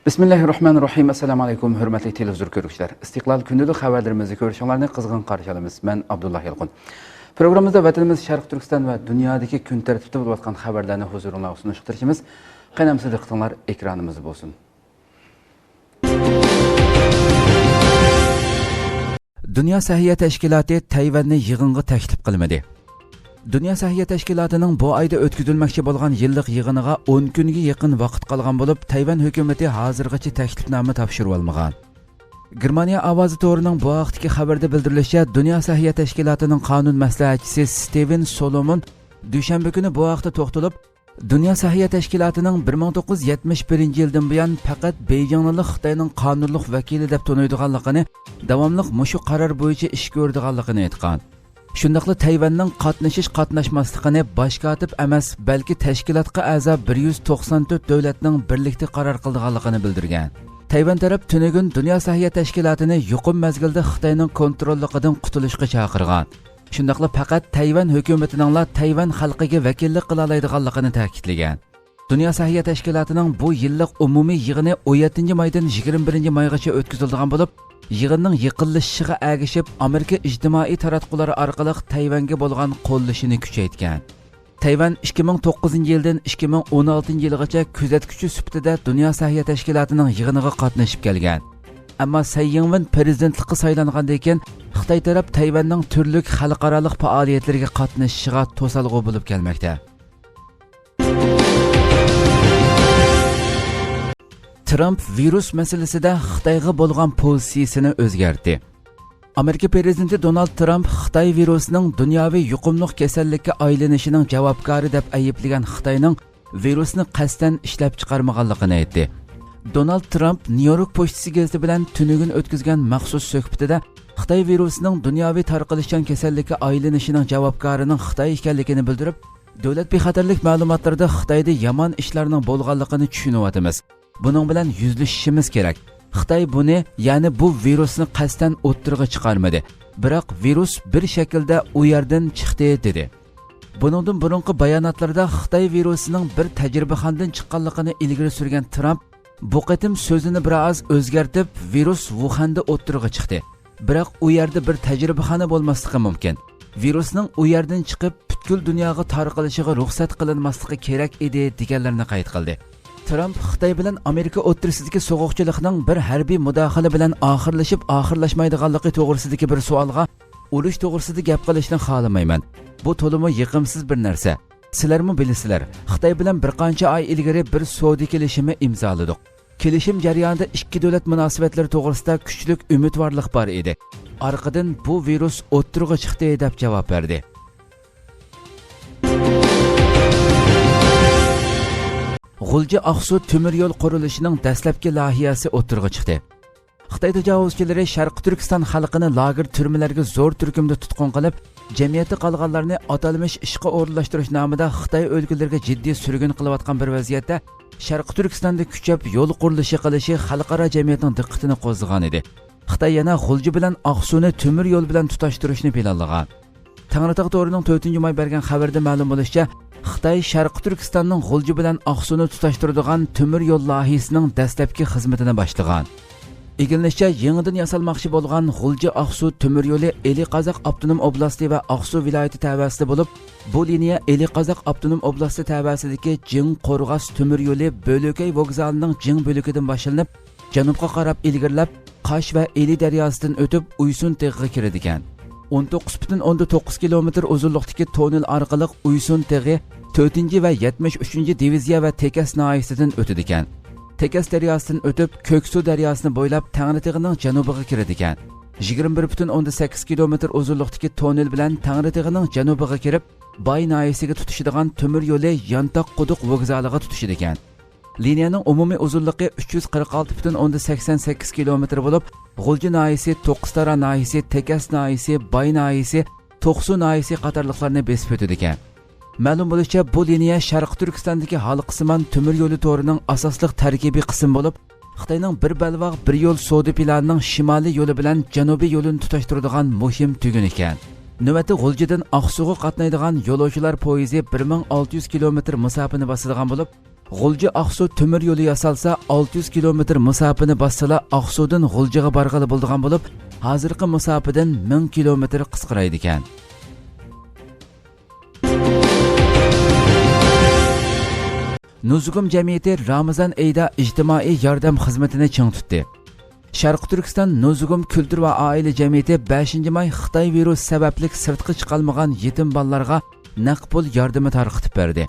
Bismillahirrahmanirrahim. Assalamu alaykum, hörmətli televizor görüşlər. İstiqlal gündəlik xəbərlərimizi görüşənlərini qızğın qarşılamız. Mən Abdullah Yalqın. Proqramımızda vətənimiz Şərq Türkistan və dünyadakı gün tərtibdə olub atqan xəbərlərini huzuruna sunuşduracağıq. Qaynamsız diqqətinizlər ekranımızda olsun. Dünya Səhiyyə Təşkilatı Tayvanni yığınğa təklif qılmadı. Dünya Səhiyyə Təşkilatı'nın bu ayda ötküzülməkçi bolğan yıllık yığınıga 10 günge yakın vaqt qalğan bolup, Tayvan hökuməti hazırgacha təklifnamə tapşırıb almagan. Germaniya Avazi Toru'nun bu vaqtdagi xabarda bildirilishicha, Dünya Səhiyyə Təşkilatı'nın qanun məsləhətçisi Steven Solomon düşənbə günü bu vaqtda toxtulub, Dünya Səhiyyə Təşkilatı'nın 1971 yıldan buyan faqat Beijinglik Xitoyning qonunluq vakili deb tanıydiganligini, davomliq mushu qaror bo'yicha ish ko'rdiganligini aytgan. Shundaqla Tayvanning qatnashmasligini bosh kotib emas, balki tashkilotga a'zo 194 davlatning birlikda qaror qilganligini bildirgan. Tayvan taraf tunugun Dünya Səhiyyə Təşkilatını yuqum mezgilda Xitoyning kontrolligidan qutulishga chaqirgan. Shundaqla faqat Tayvan hukumatiningla Tayvan xalqiga vakillik qila oladiganligini ta'kidlagan. Dünya Səhiyyə Təşkilatı'nın bu yillik umumiy yig'ini 17 maydan 21 maygacha o'tkazilgan bo'lib, yig'inning yiqilishiga agishib Amerika ijtimoiy taratqullari orqali Tayvanga bo'lgan qo'llashini kuchaytgan. Tayvan 2009 yildan 2016 yilgacha kuzatuvchi sifatida Dünya Səhiyyə Təşkilatı'nın yig'iniga qatnashib kelgan. Ammo Tsai Ing-wen prezidentlikka saylangandan keyin Xitoy taraf Tayvanning turli xalqaro faoliyatlariga qatnashishiga to'salg'u bo'lib kelmoqda. Trump virus meselesida Xitoyga bo'lgan pozitsiyasini o'zgartirdi. Amerika prezidenti Donald Trump Xitoy virusining dunyoviy yuqumli kasallikka aylanishining javobgori deb ayblagan Xitoyning virusni qasddan ishlab chiqarmaganligini aytdi. Donald Trump New York pochtasi gazeti bilan tunugun o'tkazgan maxsus suhbatida Xitoy virusining dunyoviy tarqalishchan kasallikka aylanishining javobgorining Xitoy ekanligini bildirib, davlat bexatarlik ma'lumotlarida Xitoyda yomon ishlarning bo'lganligini tushunyapmiz. Bunun bilan yüzleşishimiz kerak. Xitoy buni, ya'ni bu virusni qasddan o'ttirg'i chiqarmadi. Biroq virus bir shaklda u yerdan chiqdi dedi. Buningdan burungi bayonotlarda Xitoy virusining bir tajribaxonadan chiqqanligini ilgari surgan Trump bu qatim so'zini biroz o'zgartib, virus Wuhanda o'ttirg'i chiqdi. Biroq u yerda bir tajribaxona bo'lmasligi mumkin. Virusning u yerdan chiqib butkul dunyoga tarqalishiga ruxsat qilinmasligi kerak edi deganlarni qayd qildi. Trump Xitoy bilan Amerika o'rtasidagi so'g'uqchilikning bir harbiy mudohala bilan oxirlashmaydiganligi to'g'risidagi bir savolga urush to'g'risida gap qilishni xohlamayman. Bu to'limi yiqimsiz bir narsa. Sizlarmi bilasizlar, Xitoy bilan bir qancha oy ilgari bir savdo kelishimi imzoladik. Kelishim jarayonida ikki davlat munosabatlari to'g'risida kuchli umidvorlik bor edi. Orqadan bu virus o'ttirg'i chiqdi deb javob berdi. G'ulji Aqsu temir yo'l qurilishining dastlabki loyihasi o'ttirg'i chiqdi. Xitoy tajovuzchilari Sharq Turkiston xalqini lager turmalarga zo'r turkumda tutqun qilib, jamiyatda qolganlarni atalmish ishga o'rinlashtirish nomida Xitoy o'lkalariga jiddiy surgun qilayotgan bir vaziyatda Sharq Turkistonda kuchab yo'l qurilishi qilishi xalqaro jamiyatning diqqatini qo'zg'agan edi. Xitoy yana G'ulji bilan Aqsuni temir yo'l bilan tutashtirishni planlagan. Tangritog' To'rining 4-may bergan xabarda ma'lum bo'lishicha, Xitoy Sharq Turkistonning G'ulji bilan Aqsuni tutashtiradigan temir yo'l loyihasining dastlabki xizmatini boshlagan. Egilishicha, yangidan yasalmoqchi bo'lgan G'ulji Aqsu temir yo'li Eli Qozoq avtonom oblasti va Aqsu viloyati tabasida bo'lib, bu liniya Eli Qozoq avtonom oblasti tabasidagi Jing Qo'rg'as temir yo'li Bo'lakay vokzalining Jing bo'lagidan boshlanib, janubga qarab ilgirlab, Qosh va Eli daryosidan o'tib Uysun teg'iga kiradi ekan. 19,9 kilometr uzunlikdagi tonel orqali Uysun teg'i 4 va 73 diviziya va Tekas noyisidan o'tadi ekan. Tekas daryosidan o'tib Ko'ksu daryosini bo'ylab Tangriteg'ining janubiga kiradi ekan. 21,8 kilometr uzunlikdagi tonel bilan Tangriteg'ining janubiga kirib, Bay noyisiga tutishadigan temir yo'li Yantoq quduq vokzaliga tutishadi ekan. Liniyaning umumiy uzunligi 346,88 kilometr bo'lib, G'ulji noyisi, To'qqiztara noyisi, Tekas noyisi, Bay noyisi, To'qsu noyisi qatorliqlarni besib o'tadi ekan. Ma'lum bo'lishicha, bu liniya Sharq Turkistondagi halqasimon temir yo'li to'rining asosli tarkibiy qismi bo'lib, Xitoyning bir balvoq bir yo'l savdo planining shimoliy yo'li bilan janubiy yo'lini tutashtiradigan muhim tugun ekan. Növbəti G'uljidan Aqsuga qatnaydigan yo'lovchilar poyezi 1600 kilometr masofani bosadigan bo'lib, G'ulji Aqsu temir yo'li yasalsa 600 kilometr masofani bossala Aqsudan G'uljiga borg'ili bo'lgan bo'lib, hozirgi masofadan 1000 kilometr qisqaraydi ekan. Nuzugum jamiyati Ramazon oyida ijtimoiy yordam xizmatini ching tutdi. Sharq Turkiston Nuzugum Kultur va oila jamiyati 5-may Xitoy virus sababli sirtqi chiqolmagan yetim bolalarga naqd pul yordami tarqatib berdi.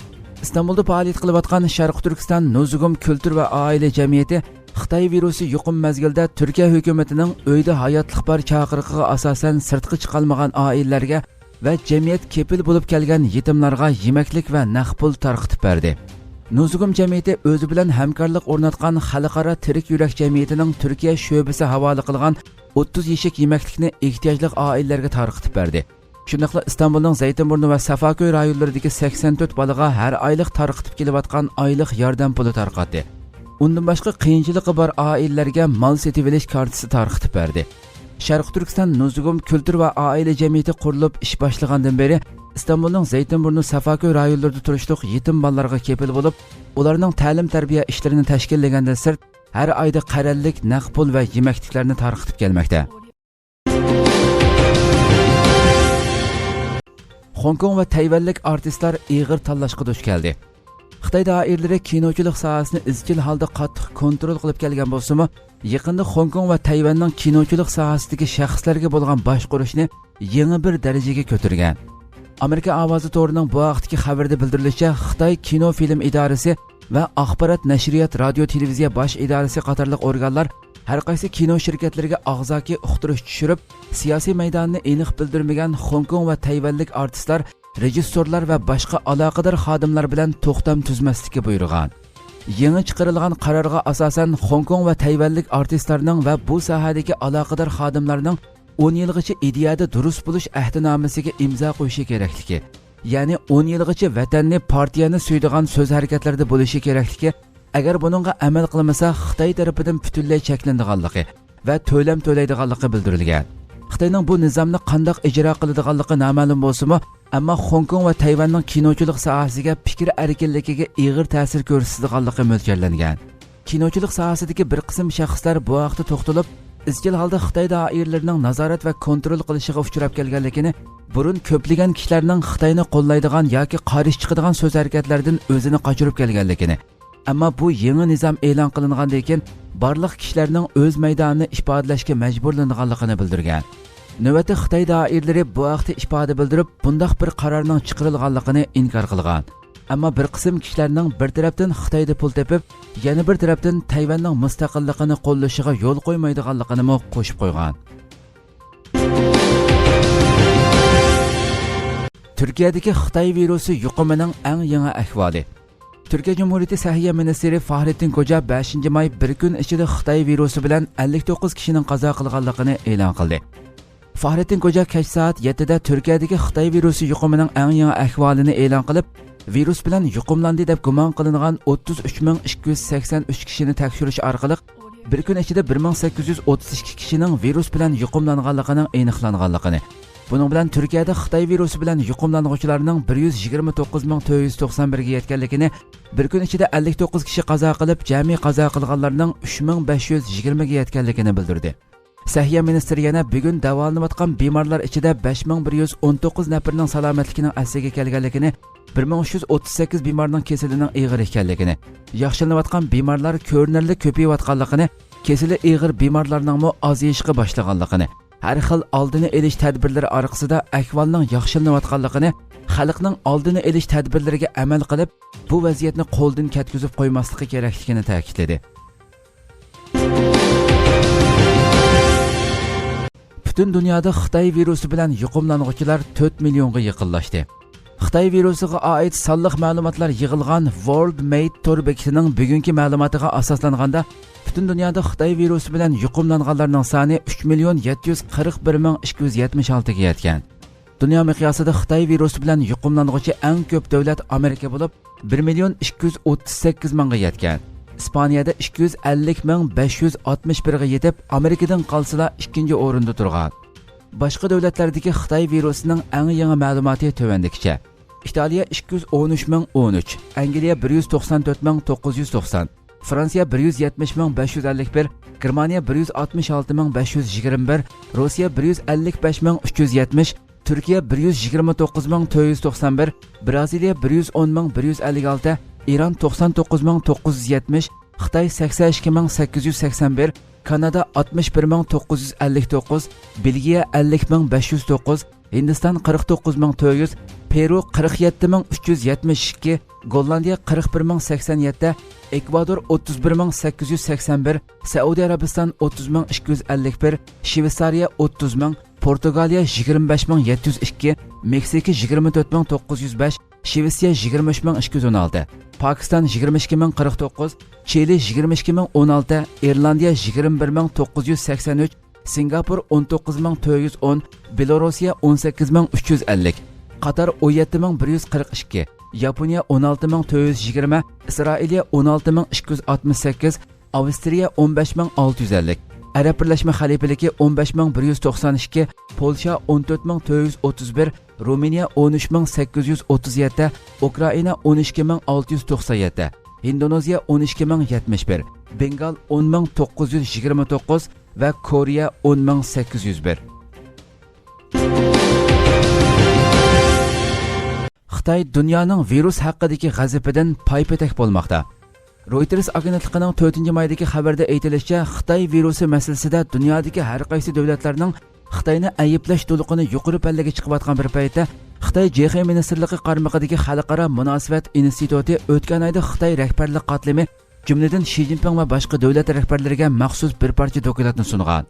İstanbulda faoliyat qilayotgan Sharq Turkiston Nuzugum Kultur va oila jamiyati Xitoy virusi yuqum mazgilda Turkiya hukumatining uyda hayotlik bor chaqiriqiga asosan sirtqi chiqolmagan oilalarga va jamiyat kepil bo'lib kelgan yetimlarga yemaklik va naqd pul tarqatib berdi. Nuzugum jamiyati o'zi bilan hamkorlik o'rnatgan xalqaro tirik yurak jamiyatining Turkiya sho'basi havola qilgan 30 yeshik yemaklikni ehtiyojli oilalarga tarqatib berdi. Shundaqla İstanbulning Zaytinburnu va Safaköy rayonlaridagi 84 bolaga har oylik tarqatib kelayotgan oylik yordam puli tarqatdi. Undan boshqa qiyinchiligi bor oilalarga mol setib olish kartasi tarqatib berdi. Sharq Turkiston Nuzugum Kultur va oila jamiyati qurilib ish boshlagandan beri İstanbulning Zaytinburnu Safaköy rayonlarida turishliq yetim bolalarga kepil bo'lib, ularning ta'lim-tarbiya ishlarini tashkillagandan sirt har oyda qarallik naqd pul va yemakliklarni tarqatib kelmoqda. Hong Kong va Tayvanlik artistlar ig'ir tanlashga duch keldi. Xitoy doiralari kinochilik sohasini izchil holda qattiq kontrol qilib kelgan bo'lsa-mu, yaqinda Hong Kong va Tayvanning kinochilik sohasidagi shaxslarga bo'lgan boshqarishni yangi bir darajaga ko'targan. Amerika ovozi to'rining bu vaqtdagi xabarda bildirilishicha, Xitoy kino film idorasi va axborot nashriyot radio televiziya bosh idorasi qatorliq organlar har qaysi kino shirkatlariga og'zaki uqtirish tushirib, siyosiy maydonni aniq bildirmagan Hong Kong va Tayvanlik artistlar, rejissyorlar va boshqa aloqador xodimlar bilan to'xtam tuzmaslikka buyurgan. Yangi chiqarilgan qarorga asosan Hong Kong va Tayvanlik artistlarning va bu sohadagi aloqador xodimlarning 10 yilgacha ideyada durust bo'lish ahdnomasiga imzo qo'yishi kerakligi, ya'ni 10 yilgacha vatanni, partiyani suydigan so'z harakatlarda bo'lishi kerakligi, agar buningga amal qilmasa Xitoy tarafidan butunlay cheklanadiganligi va to'lam to'laydiganligi bildirilgan. Xitoyning bu nizomni qanday ijro qiladiganligi noma'lum bo'lsa-mu, ammo Hong Kong va Tayvanning kinochilik sohasiga fikr erkinligiga ig'ir ta'sir ko'rsatadiganligi mo'ljallangan. Kinochilik sohasidagi bir qism shaxslar bu vaqtda to'xtalib, izchil holda Xitoy doiralarining nazorat va kontrol qilishiga uchrab kelganligini, burun ko'plagan kishilarning Xitoyni qo'llaydigan yoki qarshi chiqadigan so'z harakatlardan o'zini qochirib kelganligini, ammo bu yangi nizom e'lon qilingandan keyin barliq kishilarning o'z maydonini ifodalashga majburlanganligini bildirgan. Navbatda Xitoy doiralari bu vaqtda ifoda bildirib, bunday bir qarorning chiqarilganligini inkor qilgan. Ammo bir qism kishilarning bir tarafdan Xitoyda pul tepib, yana bir tarafdan Tayvanning mustaqilligini qo'llashiga yo'l qo'ymaydiganligini qo'shib qo'ygan. Turkiyadagi Xitoy virusi yuqumining eng yangi ahvoli. Türkiye Cumhuriyeti Səhiyyə Ministri Fahrettin Koca 5-may bir kun ichida Xitoy virusi bilan 59 kishining qazo qilganligini e'lon qildi. Fahrettin Koca kech soat 7da Turkiyadagi Xitoy virusi yuqumining eng yangi ahvolini e'lon qilib, virus bilan yuqumlandi deb gumon qilingan 33283 kishini tekshirish orqali bir kun ichida 1832 kishining virus bilan yuqumlanganligining aniqlanganligini, buning bilan Turkiyada Xitoy virusi bilan yuqumlanuvchilarning 129491 ga yetganligini, bir kun ichida 59 kishi qazo qilib, jami qazo qilganlarning 3520 ga yetganligini bildirdi. Səhiyyə ministri yana bugun davolanayotgan bemorlar ichida 5119 nafarning salomatligining asliga kelganligini, 1338 bemorning kasalining ig'ir ekanligini, yaxshilanayotgan bemorlar ko'rinarli ko'payayotganligini, kasali ig'ir bemorlarning ozayishga boshlaganligini, har xil oldini olish tadbirlari orqasida ahvolning yaxshilanayotganligini, xalqning oldini olish tadbirlariga amal qilib, bu vaziyatni qo'ldan ketkizib qo'ymasligi kerakligini ta'kidladi. Butun dunyoda Xitoy virusi bilan yuqumlanuvchilar 4 millionga yaqinlashdi. Xitoy virusiga oid sonliq ma'lumotlar yig'ilgan World Made Tour bekitining bugungi ma'lumotiga asoslanganda, butun dunyoda Xitoy virusi bilan yuqumlanganlarning soni 3,741,276 ga yetgan. Dunyo miqyosida Xitoy virusi bilan yuqumlanuvchi eng ko'p davlat Amerika bo'lib, 1,238,000 ga yetgan. İspaniyada 250,561 ga yetib, Amerikadan qolsa ikkinchi o'rinda turgan. Boshqa davlatlardagi Xitoy virusining eng yangi ma'lumoti tovandikicha. İtaliya 213.013, Angliya 194.990, Fransiya 170.551, Germaniya 166.521, Rossiya 155.370, Türkiye 129.491, Braziliya 110.156, İran 99.970, Xitay 82.881, Kanada 61.959, Belgiya 50.509, Hindistan 49.400, Peru 47.372, Gollandiya 41.087, Ekvador 31.881, Saudiya Arabistan 30.251, Şveysariya 30.000, Portugaliya 25.702, Meksika 24.905, Şvetsiya 23.216, Pakistan 22.049, Çili 22.016, İrlandiya 21.983, Singapur 19.410, Belorusiya 18.350, Qatar 17.142, Yaponiya 16.420, İsrailiya 16.268, Avstriya 15.650, Arab Birleşme Xalifaligi 15.192, Polsha 14.431, Ruminiya 13.837, Ukrayna 12.697, Indoneziya 12.071, Bengal 10.929 ve Koreya 10.801. Xitay dünyanın virus haqqidagi g'azabidan paypatak bo'lmoqda. Reuters agentligining 4-maydagi xabarda aytilishicha, Xitoy virusi masalasida dunyodagi har qaysi davlatlarning Xitoyni ayiblash to'lqini yuqori pallaga chiqayotgan bir paytda Xitoy JX ministrligi qarmog'idagi Xalqaro munosabat instituti o'tgan oyda Xitoy rahbarlik qatlami, jumladan Xi Jinping va boshqa davlat rahbarlariga maxsus bir parcha dokumentni sungan.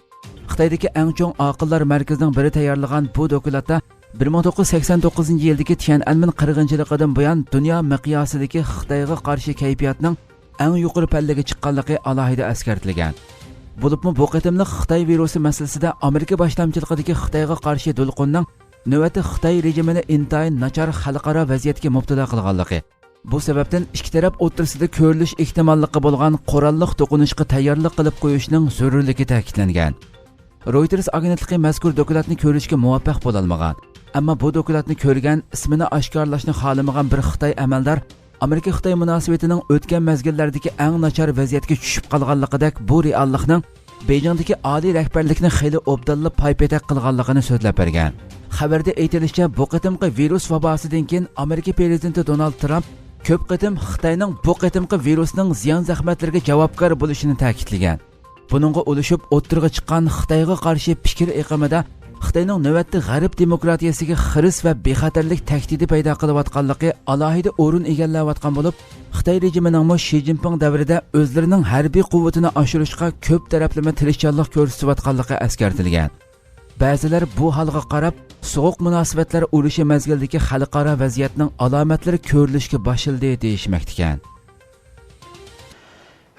Xitoydagi eng chong aqllar markazining biri tayyorlagan bu dokumentda 1989-yildagi Tiananmen qirg'inchiligidan buyon dunyo miqyosidagi Xitoyga qarshi kayfiyatning eng yuqori pallaga chiqqanligi alohida eskartilgan. Bo'libmi bu qatimliq Xitoy virusi masalasida Amerika boshlamchiligidagi Xitoyga qarshi to'lqinning navbati Xitoy rejimini intayin nachar xalqaro vaziyatga mubtalo qilganligi. Bu sababdan ikki taraf o'rtasida ko'rilish ehtimolligi bo'lgan qurolliq to'qinishga tayyorlik qilib qo'yishning zarurligi ta'kidlangan. Reuters agentligi mazkur dokumentni ko'rishga muvaffaq bo'la olmagan. Ammo bu dokumentni ko'rgan, ismini oshkorlashni xohlamagan bir Xitoy amaldor Amerika-Xitoy munosabatining o'tgan mezgillardagi eng nachar vaziyatga tushib qolganligidek bu reallikning Beijingdagi oliy rahbarlikni xeyli obdalla paypatak qilganligini so'zlab bergan. Xabarda aytilishicha, bu qatimqi virus vabosidan keyin Amerika prezidenti Donald Trump ko'p qatim Xitoyning bu qatimqi virusning ziyon zahmatlariga javobgar bo'lishini ta'kidlagan. Buningga ulashib o'ttirg'a chiqqan Xitoyga qarshi fikr iqimida Xitoyning navbatda g'arb demokratiyasiga xiris va bexatarlik tahdidi paydo qilayotganligi alohida o'rin egallayotgan bo'lib, Xitoy rejimining Xi Jinping davrida o'zlarining harbiy quvvatini oshirishga ko'p taraflama tirishchanlik ko'rsatayotganligi eskartilgan. Ba'zilar bu holga qarab, so'g'uq munosabatlar urushi mazgildagi xalqaro vaziyatning alomatlari ko'rilishga boshildi deyishmoqda ekan.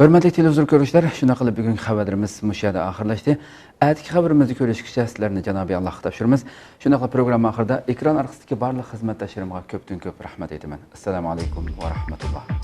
Hurmatli televizor ko'ruvchilar, shuna qilib bugungi xabarlarimiz mushada oxirlashdi. Atigi xabarimizni ko'rishgacha sizlarni Janobiy Allohga topshiramiz. Shuna qilib program oxirida ekran orqasidagi barliq xizmatdoshlarimga ko'pdan ko'p rahmat aytaman. Assalomu alaykum va rahmatulloh.